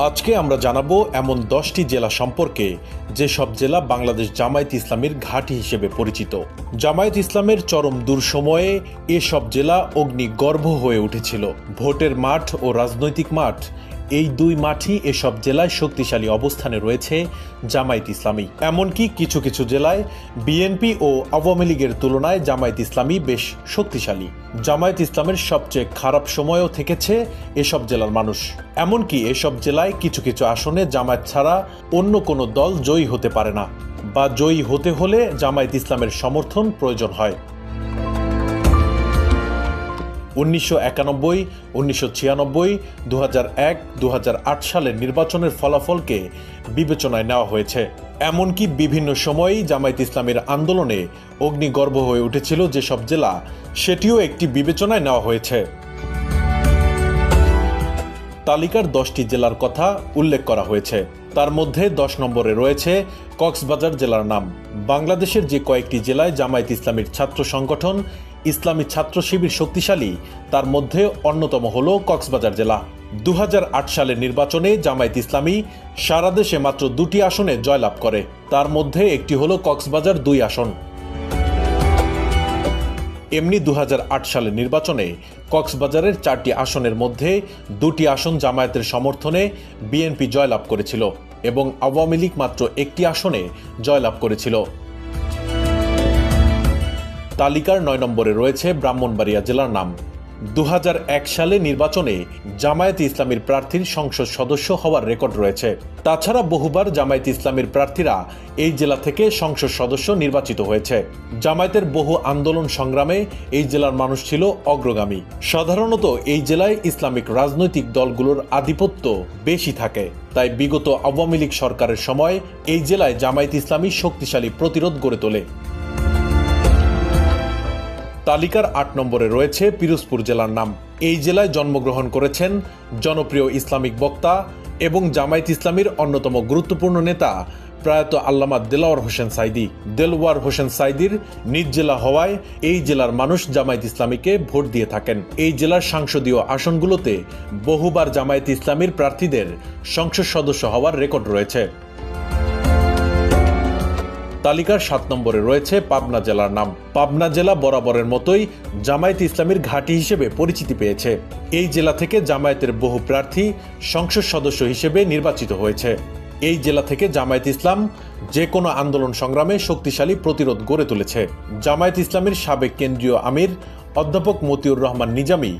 আজকে আমরা জানাবো এমন 10টি জেলা সম্পর্কে যেসব জেলা বাংলাদেশ জামায়াত ইসলামীর ঘাঁটি হিসেবে পরিচিত। জামায়াত ইসলামের চরম দুঃসময়ে এসব জেলা অগ্নিগর্ভ হয়ে উঠেছিল। ভোটের মাঠ ও রাজনৈতিক মাঠ, এই দুই মাঠই এসব জেলায় শক্তিশালী অবস্থানে রয়েছে জামায়াত ইসলামী। এমনকি কিছু কিছু জেলায় বিএনপি ও আওয়ামী লীগের তুলনায় জামায়াত ইসলামী বেশ শক্তিশালী। জামায়াত ইসলামের সবচেয়ে খারাপ সময়ও থেকেছে এসব জেলার মানুষ। এমনকি এসব জেলায় কিছু কিছু আসনে জামায়াত ছাড়া অন্য কোনো দল জয়ী হতে পারে না, বা জয়ী হতে হলে জামায়াত ইসলামের সমর্থন প্রয়োজন হয়। 1991, 1996, 2001, 2008 সালের নির্বাচনের ফলাফলকে বিবেচনায় নেওয়া হয়েছে। এমনকি বিভিন্ন সময়েই জামায়াত ইসলামের আন্দোলনে অগ্নিগর্ভ হয়ে উঠেছিল যেসব জেলা, সেটিও একটি বিবেচনায় নেওয়া হয়েছে। তালিকার 10টি জেলার কথা উল্লেখ করা হয়েছে। তার মধ্যে 10 নম্বরে রয়েছে কক্সবাজার জেলার নাম। বাংলাদেশের যে কয়েকটি জেলায় জামায়াত ইসলামীর ছাত্র সংগঠন ইসলামী ছাত্র শিবির শক্তিশালী, তার মধ্যে অন্যতম হল কক্সবাজার জেলা। 2008 সালের নির্বাচনে জামায়াত ইসলামী সারা দেশে মাত্র 2টি আসনে জয়লাভ করে, তার মধ্যে একটি হল কক্সবাজার 2 আসন। এমনি 2008 সালের নির্বাচনে কক্সবাজারের 4টি আসনের মধ্যে 2টি আসন জামায়াতের সমর্থনে বিএনপি জয়লাভ করেছিল এবং আওয়ামী লীগ মাত্র 1টি আসনে জয়লাভ করেছিল। তালিকার 9 নম্বরে রয়েছে ব্রাহ্মণবাড়িয়া জেলার নাম। 2001 সালে নির্বাচনে জামায়াত ইসলামীর প্রার্থীর সংসদ সদস্য হওয়ার রেকর্ড রয়েছে। তাছাড়া বহুবার জামায়াত ইসলামীর প্রার্থীরা এই জেলা থেকে সংসদ সদস্য নির্বাচিত হয়েছে। জামায়াতের বহু আন্দোলন সংগ্রামে এই জেলার মানুষ ছিল অগ্রগামী। সাধারণত এই জেলায় ইসলামিক রাজনৈতিক দলগুলোর আধিপত্য বেশি থাকে, তাই বিগত আওয়ামী লীগ সরকারের সময় এই জেলায় জামায়াত ইসলামী শক্তিশালী প্রতিরোধ গড়ে তোলে। তালিকার 8 নম্বরে রয়েছে পিরোজপুর জেলার নাম। এই জেলায় জন্মগ্রহণ করেছেন জনপ্রিয় ইসলামিক বক্তা এবং জামায়াত ইসলামীর অন্যতম গুরুত্বপূর্ণ নেতা প্রয়াত আল্লামা দেলোয়ার হোসেন সাঈদী। দেলোয়ার হোসেন সাঈদীর নিজ জেলা হওয়ায় এই জেলার মানুষ জামায়াত ইসলামীকে ভোট দিয়ে থাকেন। এই জেলার সংসদীয় আসনগুলোতে বহুবার জামায়াত ইসলামীর প্রার্থীদের সংসদ সদস্য হওয়ার রেকর্ড রয়েছে। তালিকার 7 নম্বরে রয়েছে পাবনা জেলার নাম। পাবনা জেলা বরাবরের মতোই জামায়াত ইসলামীর ঘাঁটি হিসেবে পরিচিতি পেয়েছে। এই জেলা থেকে জামায়াতের বহু প্রার্থী সংসদ সদস্য হিসেবে নির্বাচিত হয়েছে। এই জেলা থেকে জামায়াত ইসলাম যে কোনো আন্দোলন সংগ্রামে শক্তিশালী প্রতিরোধ গড়ে তুলেছে। জামায়াত ইসলামীর সাবেক কেন্দ্রীয় আমির অধ্যাপক মতিউর রহমান নিজামী